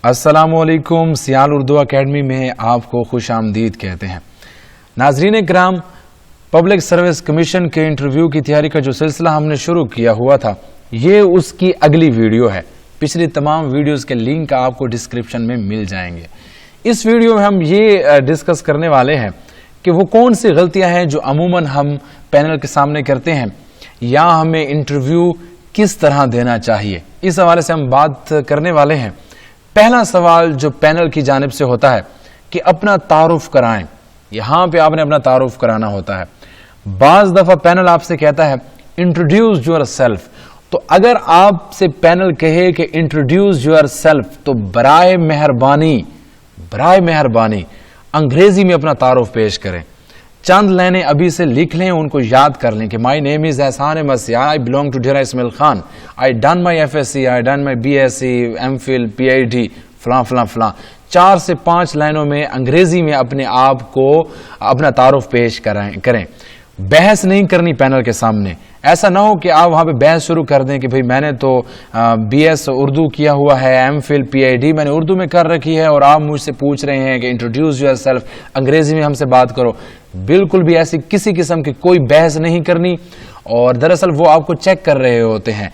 السلام علیکم، سیال اردو اکیڈمی میں آپ کو خوش آمدید کہتے ہیں۔ ناظرین کرام، پبلک سروس کمیشن کے انٹرویو کی تیاری کا جو سلسلہ ہم نے شروع کیا ہوا تھا، یہ اس کی اگلی ویڈیو ہے۔ پچھلی تمام ویڈیوز کے لنک آپ کو ڈسکرپشن میں مل جائیں گے۔ اس ویڈیو میں ہم یہ ڈسکس کرنے والے ہیں کہ وہ کون سی غلطیاں ہیں جو عموماً ہم پینل کے سامنے کرتے ہیں، یا ہمیں انٹرویو کس طرح دینا چاہیے، اس حوالے سے ہم بات کرنے والے ہیں۔ پہلا سوال جو پینل کی جانب سے ہوتا ہے کہ اپنا تعارف کرائیں۔ یہاں پہ آپ نے اپنا تعارف کرانا ہوتا ہے۔ بعض دفعہ پینل آپ سے کہتا ہے انٹروڈیوس یور سیلف، تو اگر آپ سے پینل کہے کہ انٹروڈیوس یور سیلف، تو برائے مہربانی انگریزی میں اپنا تعارف پیش کریں۔ چند لائنیں ابھی سے لکھ لیں، ان کو یاد کر لیں کہ my name is Ehsan Ahmed Sial, I belong to Dera Ismail Khan, I done my F S C, I done my B S C, M Phil, P H D, فلاں فلاں فلاں۔ 4 سے 5 لائنوں میں انگریزی میں اپنے آپ کو اپنا تعارف پیش کریں۔ بحث نہیں کرنی پینل کے سامنے۔ ایسا نہ ہو کہ آپ وہاں پہ بحث شروع کر دیں کہ بھئی میں نے تو بی ایس اردو کیا ہوا ہے، M Phil P H D میں نے اردو میں کر رکھی ہے، اور آپ مجھ سے پوچھ رہے ہیں کہ انٹروڈیوس یور سیلف، انگریزی میں ہم سے بات کرو۔ بالکل بھی ایسی کسی قسم کی کوئی بحث نہیں کرنی، اور دراصل وہ آپ کو چیک کر رہے ہوتے ہیں،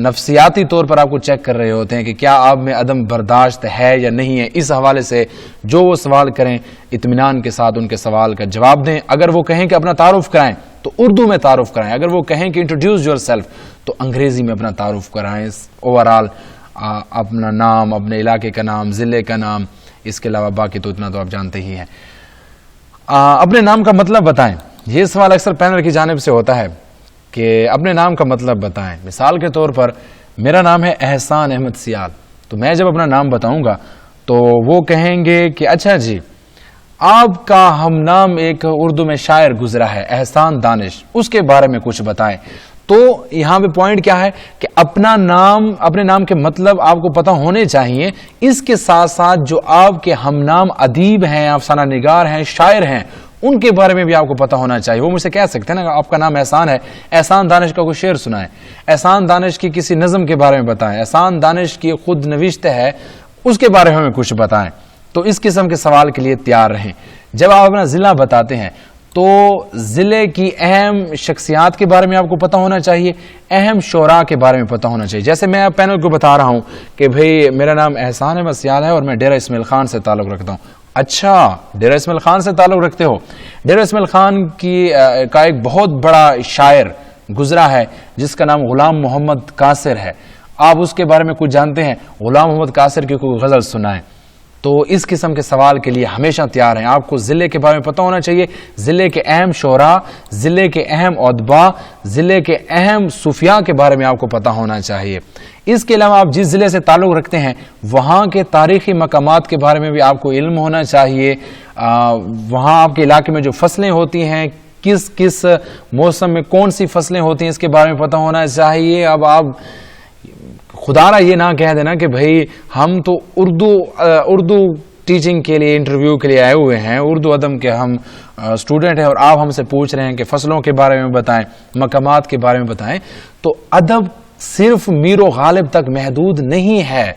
نفسیاتی طور پر آپ کو چیک کر رہے ہوتے ہیں کہ کیا آپ میں عدم برداشت ہے یا نہیں ہے۔ اس حوالے سے جو وہ سوال کریں اطمینان کے ساتھ ان کے سوال کا جواب دیں۔ اگر وہ کہیں کہ اپنا تعارف کرائیں تو اردو میں تعارف کرائیں، اگر وہ کہیں کہ انٹروڈیوس یور سیلف تو انگریزی میں اپنا تعارف کرائیں۔ اوورال اپنا نام، اپنے علاقے کا نام، ضلع کا نام، اس کے علاوہ باقی تو اتنا تو آپ جانتے ہی ہیں۔ اپنے نام کا مطلب بتائیں۔ یہ سوال اکثر پینل کی جانب سے ہوتا ہے کہ اپنے نام کا مطلب بتائیں۔ مثال کے طور پر میرا نام ہے احسان احمد سیال، تو میں جب اپنا نام بتاؤں گا تو وہ کہیں گے کہ اچھا جی، آپ کا ہم نام ایک اردو میں شاعر گزرا ہے احسان دانش، اس کے بارے میں کچھ بتائیں۔ تو یہاں پہ پوائنٹ کیا ہے کہ اپنا نام، اپنے نام کے مطلب آپ کو پتہ ہونے چاہیے۔ اس کے ساتھ ساتھ جو آپ کے ہم نام ادیب ہیں، افسانہ نگار ہیں، شاعر ہیں، ان کے بارے میں بھی آپ کو پتہ ہونا چاہیے۔ وہ مجھ سے کہہ سکتے ہیں نا، آپ کا نام احسان ہے، احسان دانش کا کوئی شعر سنائیں، احسان دانش کی کسی نظم کے بارے میں بتائیں، احسان دانش کی خود نوشت ہے اس کے بارے میں کچھ بتائیں۔ تو اس قسم کے سوال کے لیے تیار رہیں۔ جب آپ اپنا ضلع بتاتے ہیں تو ضلع کی اہم شخصیات کے بارے میں آپ کو پتہ ہونا چاہیے، اہم شعراء کے بارے میں پتہ ہونا چاہیے۔ جیسے میں پینل کو بتا رہا ہوں کہ بھئی میرا نام احسان احمد سیال ہے اور میں ڈیرہ اسماعیل خان سے تعلق رکھتا ہوں۔ اچھا، ڈیرہ اسماعیل خان سے تعلق رکھتے ہو؟ ڈیرہ اسماعیل خان کا ایک بہت بڑا شاعر گزرا ہے جس کا نام غلام محمد قاصر ہے، آپ اس کے بارے میں کچھ جانتے ہیں؟ غلام محمد قاصر کی کوئی غزل سنائیں۔ تو اس قسم کے سوال کے لیے ہمیشہ تیار ہیں۔ آپ کو ضلع کے بارے میں پتہ ہونا چاہیے، ضلع کے اہم شعراء، ضلع کے اہم ادباء، ضلع کے اہم صوفیاء کے بارے میں آپ کو پتہ ہونا چاہیے۔ اس کے علاوہ آپ جس ضلع سے تعلق رکھتے ہیں وہاں کے تاریخی مقامات کے بارے میں بھی آپ کو علم ہونا چاہیے۔ وہاں آپ کے علاقے میں جو فصلیں ہوتی ہیں، کس موسم میں کون سی فصلیں ہوتی ہیں، اس کے بارے میں پتہ ہونا چاہیے۔ اب آپ خدا را یہ نہ کہہ دینا کہ بھئی ہم تو اردو ٹیچنگ کے لیے، انٹرویو کے لیے آئے ہوئے ہیں، اردو ادب کے ہم اسٹوڈنٹ ہیں، اور آپ ہم سے پوچھ رہے ہیں کہ فصلوں کے بارے میں بتائیں، مقامات کے بارے میں بتائیں۔ تو ادب صرف میر و غالب تک محدود نہیں ہے۔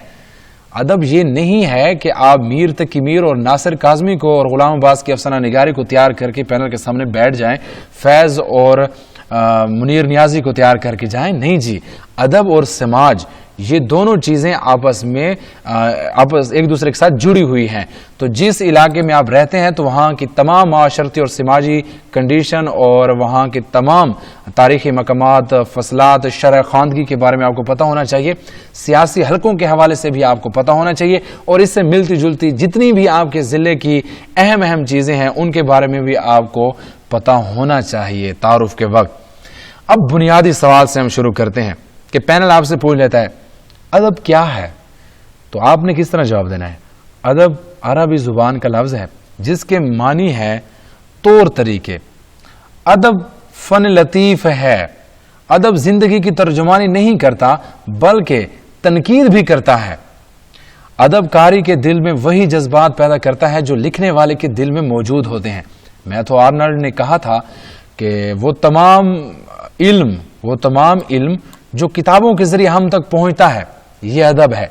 ادب یہ نہیں ہے کہ آپ میر تقی میر اور ناصر کاظمی کو اور غلام عباس کی افسانہ نگاری کو تیار کر کے پینل کے سامنے بیٹھ جائیں، فیض اور منیر نیازی کو تیار کر کے جائیں۔ نہیں جی، ادب اور سماج یہ دونوں چیزیں آپس میں ایک دوسرے کے ساتھ جڑی ہوئی ہیں۔ تو جس علاقے میں آپ رہتے ہیں تو وہاں کی تمام معاشرتی اور سماجی کنڈیشن اور وہاں کے تمام تاریخی مقامات، فصلات، شرح خواندگی کے بارے میں آپ کو پتہ ہونا چاہیے۔ سیاسی حلقوں کے حوالے سے بھی آپ کو پتہ ہونا چاہیے، اور اس سے ملتی جلتی جتنی بھی آپ کے ضلع کی اہم چیزیں ہیں ان کے بارے میں بھی آپ کو پتہ ہونا چاہیے تعارف کے وقت۔ اب بنیادی سوال سے ہم شروع کرتے ہیں کہ پینل آپ سے پوچھ لیتا ہے ادب کیا ہے، تو آپ نے کس طرح جواب دینا ہے؟ ادب عربی زبان کا لفظ ہے جس کے معنی ہے طور طریقے۔ ادب فن لطیف ہے۔ ادب زندگی کی ترجمانی نہیں کرتا بلکہ تنقید بھی کرتا ہے۔ ادب کاری کے دل میں وہی جذبات پیدا کرتا ہے جو لکھنے والے کے دل میں موجود ہوتے ہیں۔ میتھو آرنلڈ نے کہا تھا کہ وہ تمام علم جو کتابوں کے ذریعے ہم تک پہنچتا ہے یہ ادب ہے۔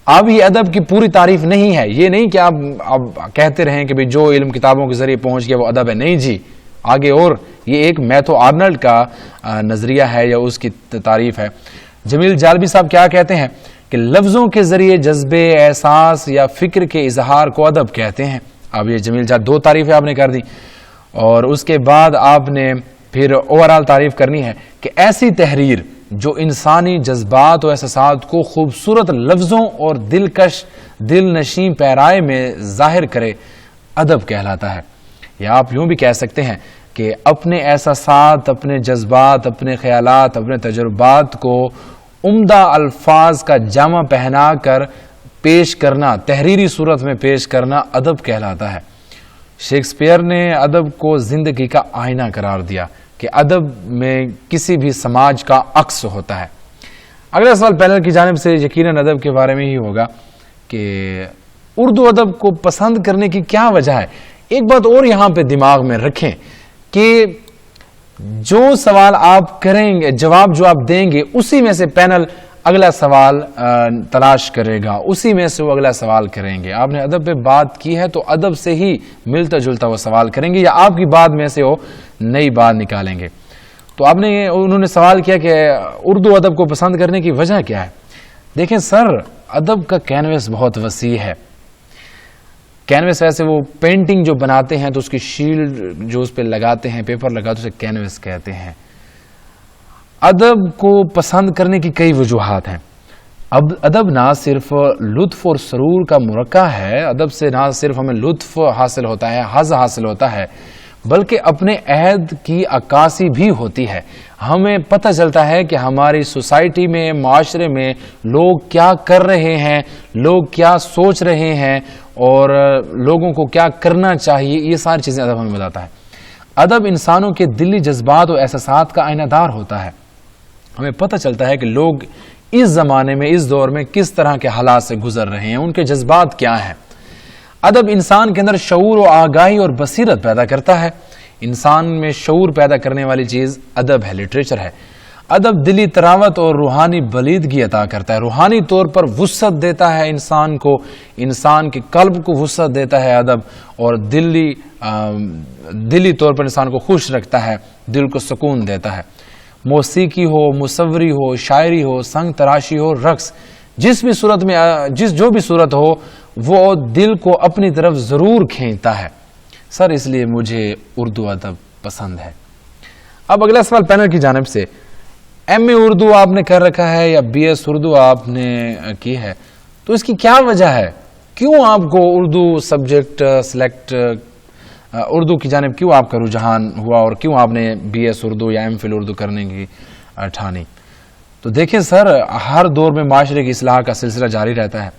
اب یہ ادب کی پوری تعریف نہیں ہے، یہ نہیں کہ آپ کہتے رہیں کہ بھئی جو علم کتابوں کے ذریعے پہنچ گیا وہ ادب ہے، نہیں جی، آگے اور یہ ایک میتھو آرنلڈ کا نظریہ ہے یا اس کی تعریف ہے۔ جمیل جالبی صاحب کیا کہتے ہیں کہ لفظوں کے ذریعے جذبے، احساس یا فکر کے اظہار کو ادب کہتے ہیں۔ اب یہ جمیل جالبی دو تعریفیں آپ نے کر دی، اور اس کے بعد آپ نے پھر اوورال تعریف کرنی ہے کہ ایسی تحریر جو انسانی جذبات و احساسات کو خوبصورت لفظوں اور دلکش دل نشین پیرائے میں ظاہر کرے ادب کہلاتا ہے۔ یا آپ یوں بھی کہہ سکتے ہیں کہ اپنے احساسات، اپنے جذبات، اپنے خیالات، اپنے تجربات کو عمدہ الفاظ کا جامہ پہنا کر پیش کرنا، تحریری صورت میں پیش کرنا ادب کہلاتا ہے۔ شیکسپیئر نے ادب کو زندگی کا آئینہ قرار دیا کہ ادب میں کسی بھی سماج کا عکس ہوتا ہے۔ اگلا سوال پینل کی جانب سے یقیناً ادب کے بارے میں ہی ہوگا کہ اردو ادب کو پسند کرنے کی کیا وجہ ہے۔ ایک بات اور یہاں پہ دماغ میں رکھیں کہ جو سوال آپ کریں گے، جواب جو آپ دیں گے، اسی میں سے پینل اگلا سوال تلاش کرے گا، اسی میں سے وہ اگلا سوال کریں گے۔ آپ نے ادب پہ بات کی ہے تو ادب سے ہی ملتا جلتا وہ سوال کریں گے، یا آپ کی بات میں سے وہ نئی بات نکالیں گے۔ تو انہوں نے سوال کیا کہ اردو ادب کو پسند کرنے کی وجہ کیا ہے۔ دیکھیں سر، ادب کا کینوس بہت وسیع ہے۔ کینوس ایسے وہ پینٹنگ جو بناتے ہیں تو اس کی شیلڈ جو اس پہ لگاتے ہیں، پیپر لگاتے ہیں، اسے کینوس کہتے ہیں۔ ادب کو پسند کرنے کی کئی وجوہات ہیں۔ ادب نہ صرف لطف اور سرور کا مرقع ہے، ادب سے نہ صرف ہمیں لطف حاصل ہوتا ہے، حظ حاصل ہوتا ہے، بلکہ اپنے عہد کی عکاسی بھی ہوتی ہے۔ ہمیں پتہ چلتا ہے کہ ہماری سوسائٹی میں، معاشرے میں لوگ کیا کر رہے ہیں، لوگ کیا سوچ رہے ہیں، اور لوگوں کو کیا کرنا چاہیے، یہ ساری چیزیں ادب ہمیں بتاتا ہے۔ ادب انسانوں کے دلی جذبات اور احساسات کا آئینہ دار ہوتا ہے۔ ہمیں پتہ چلتا ہے کہ لوگ اس زمانے میں، اس دور میں کس طرح کے حالات سے گزر رہے ہیں، ان کے جذبات کیا ہیں۔ ادب انسان کے اندر شعور و آگاہی اور بصیرت پیدا کرتا ہے۔ انسان میں شعور پیدا کرنے والی چیز ادب ہے، لٹریچر ہے۔ ادب دلی تراوت اور روحانی بلیدگی عطا کرتا ہے، روحانی طور پر وسعت دیتا ہے انسان کو، انسان کے قلب کو وسعت دیتا ہے ادب، اور دلی طور پر انسان کو خوش رکھتا ہے، دل کو سکون دیتا ہے۔ موسیقی ہو، مصوری ہو، شاعری ہو، سنگ تراشی ہو، رقص، جو بھی صورت ہو، وہ دل کو اپنی طرف ضرور کھینچتا ہے۔ سر اس لیے مجھے اردو ادب پسند ہے۔ اب اگلا سوال پینل کی جانب سے، ایم اے اردو آپ نے کر رکھا ہے یا بی ایس اردو آپ نے کی ہے، تو اس کی کیا وجہ ہے؟ کیوں آپ کو اردو سبجیکٹ سلیکٹ، اردو کی جانب کیوں آپ کا رجحان ہوا، اور کیوں آپ نے بی ایس اردو یا ایم فل اردو کرنے کی ٹھانی؟ تو دیکھیں سر، ہر دور میں معاشرے کی اصلاح کا سلسلہ جاری رہتا ہے۔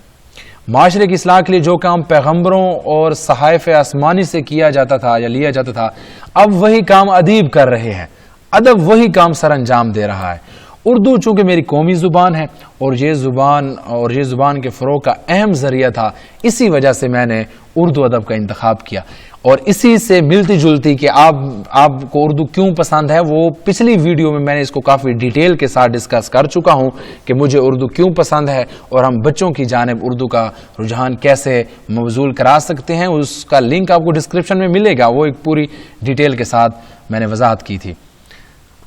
معاشرے کی اصلاح کے لیے جو کام پیغمبروں اور صحائف آسمانی سے کیا جاتا تھا یا لیا جاتا تھا، اب وہی کام ادیب کر رہے ہیں، ادب وہی کام سر انجام دے رہا ہے۔ اردو چونکہ میری قومی زبان ہے، اور یہ زبان کے فروغ کا اہم ذریعہ تھا، اسی وجہ سے میں نے اردو ادب کا انتخاب کیا۔ اور اسی سے ملتی جلتی کہ آپ کو اردو کیوں پسند ہے، وہ پچھلی ویڈیو میں نے اس کو کافی ڈیٹیل کے ساتھ ڈسکس کر چکا ہوں کہ مجھے اردو کیوں پسند ہے، اور ہم بچوں کی جانب اردو کا رجحان کیسے مبذول کرا سکتے ہیں۔ اس کا لنک آپ کو ڈسکرپشن میں ملے گا، وہ ایک پوری ڈیٹیل کے ساتھ میں نے وضاحت کی تھی۔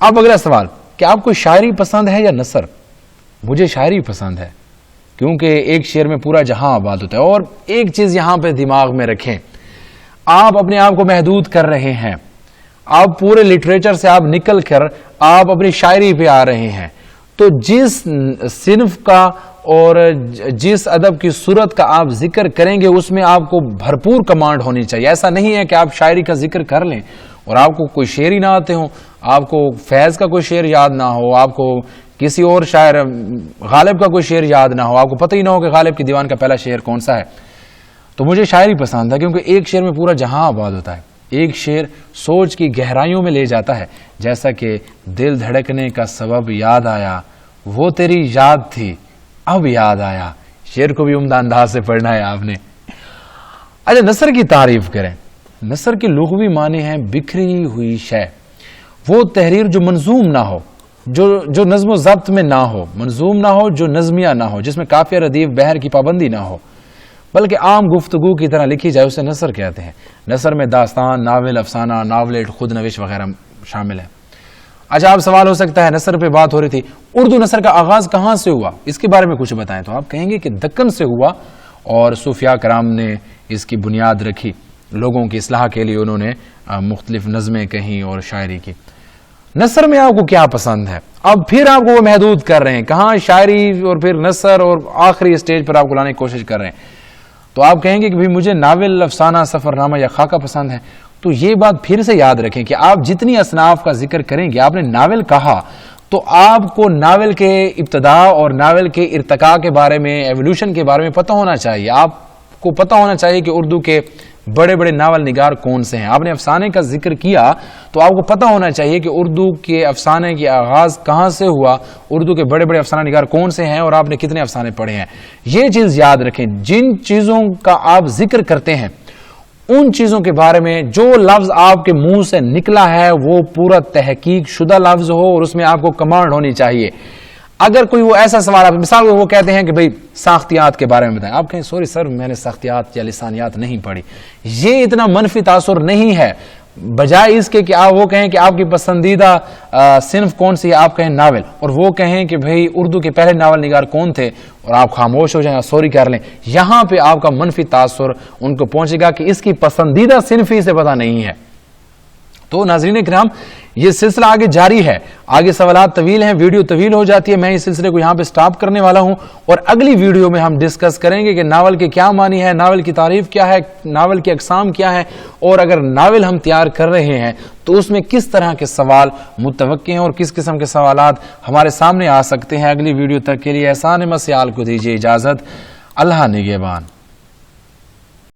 اب اگلا سوال کہ آپ کو شاعری پسند ہے یا نثر؟ مجھے شاعری پسند ہے، کیونکہ ایک شعر میں پورا جہاں آباد ہوتا ہے۔ اور ایک چیز یہاں پہ دماغ میں رکھیں، آپ اپنے آپ کو محدود کر رہے ہیں، آپ پورے لٹریچر سے آپ نکل کر آپ اپنی شاعری پہ آ رہے ہیں، تو جس صنف کا اور جس ادب کی صورت کا آپ ذکر کریں گے، اس میں آپ کو بھرپور کمانڈ ہونی چاہیے۔ ایسا نہیں ہے کہ آپ شاعری کا ذکر کر لیں اور آپ کو کوئی شعر ہی نہ آتے ہوں، آپ کو فیض کا کوئی شعر یاد نہ ہو، آپ کو کسی اور شاعر غالب کا کوئی شعر یاد نہ ہو، آپ کو پتہ ہی نہ ہو کہ غالب کی دیوان کا پہلا شعر کون سا ہے۔ تو مجھے شاعری پسند ہے، کیونکہ ایک شعر میں پورا جہاں آباد ہوتا ہے، ایک شعر سوچ کی گہرائیوں میں لے جاتا ہے، جیسا کہ دل دھڑکنے کا سبب یاد آیا، وہ تیری یاد تھی اب یاد آیا۔ شعر کو بھی عمدہ انداز سے پڑھنا ہے آپ نے۔ اچھا، نثر کی تعریف کریں۔ نثر کے لغوی معنی ہیں بکھری ہوئی شے، وہ تحریر جو منظوم نہ ہو، جو نظم و ضبط میں نہ ہو، منظوم نہ ہو، جو نظمیہ نہ ہو، جس میں قافیہ ردیف بحر کی پابندی نہ ہو، بلکہ عام گفتگو کی طرح لکھی جائے، اسے نثر کہتے ہیں۔ نثر میں داستان، ناول، افسانہ، ناولیٹ، خود نوش وغیرہ شامل ہے۔ اچھا، اب سوال ہو سکتا ہے، نثر پہ بات ہو رہی تھی، اردو نثر کا آغاز کہاں سے ہوا، اس کے بارے میں کچھ بتائیں۔ تو آپ کہیں گے کہ دکن سے ہوا اور صوفیاء کرام نے اس کی بنیاد رکھی، لوگوں کی اصلاح کے لیے انہوں نے مختلف نظمیں کہیں اور شاعری کی۔ نثر میں آپ کو کیا پسند ہے؟ اب پھر آپ کو وہ محدود کر رہے ہیں، کہاں شاعری اور پھر نثر، اور آخری اسٹیج پر آپ کو لانے کی کوشش کر رہے ہیں۔ تو آپ کہیں گے کہ مجھے ناول، افسانہ، سفر نامہ یا خاکہ پسند ہے۔ تو یہ بات پھر سے یاد رکھیں کہ آپ جتنی اصناف کا ذکر کریں گے، آپ نے ناول کہا تو آپ کو ناول کے ابتدا اور ناول کے ارتقاء کے بارے میں، ایولیوشن کے بارے میں پتہ ہونا چاہیے۔ آپ کو پتہ ہونا چاہیے کہ اردو کے بڑے بڑے ناول نگار کون سے ہیں۔ آپ نے افسانے کا ذکر کیا تو آپ کو پتہ ہونا چاہیے کہ اردو کے افسانے کی آغاز کہاں سے ہوا، اردو کے بڑے بڑے افسانہ نگار کون سے ہیں، اور آپ نے کتنے افسانے پڑھے ہیں۔ یہ چیز یاد رکھیں، جن چیزوں کا آپ ذکر کرتے ہیں ان چیزوں کے بارے میں جو لفظ آپ کے منہ سے نکلا ہے وہ پورا تحقیق شدہ لفظ ہو، اور اس میں آپ کو کمانڈ ہونی چاہیے۔ اگر کوئی وہ ایسا سوال آپ مثال وہ کہتے ہیں کہ بھئی ساختیات کے بارے میں بتائیں، آپ کہیں سوری سر میں نے ساختیات یا لسانیات نہیں پڑھی، یہ اتنا منفی تاثر نہیں ہے۔ بجائے اس کے کہ آپ وہ کہیں کہ آپ کی پسندیدہ صنف کون سی ہے، آپ کہیں ناول، اور وہ کہیں کہ بھئی اردو کے پہلے ناول نگار کون تھے، اور آپ خاموش ہو جائیں، سوری کر لیں، یہاں پہ آپ کا منفی تاثر ان کو پہنچے گا کہ اس کی پسندیدہ صنف ہی سے پتہ نہیں ہے۔ تو ناظرین کرام، یہ سلسلہ آگے جاری ہے، آگے سوالات طویل ہیں، ویڈیو طویل ہو جاتی ہے، میں اس سلسلے کو یہاں پہ سٹاپ کرنے والا ہوں، اور اگلی ویڈیو میں ہم ڈسکس کریں گے کہ ناول کے کیا معنی ہے، ناول کی تعریف کیا ہے، ناول کی اقسام کیا ہے، اور اگر ناول ہم تیار کر رہے ہیں تو اس میں کس طرح کے سوال متوقع ہیں اور کس قسم کے سوالات ہمارے سامنے آ سکتے ہیں۔ اگلی ویڈیو تک کے لیے احسان مسیال کو دیجیے اجازت، اللہ نگہبان۔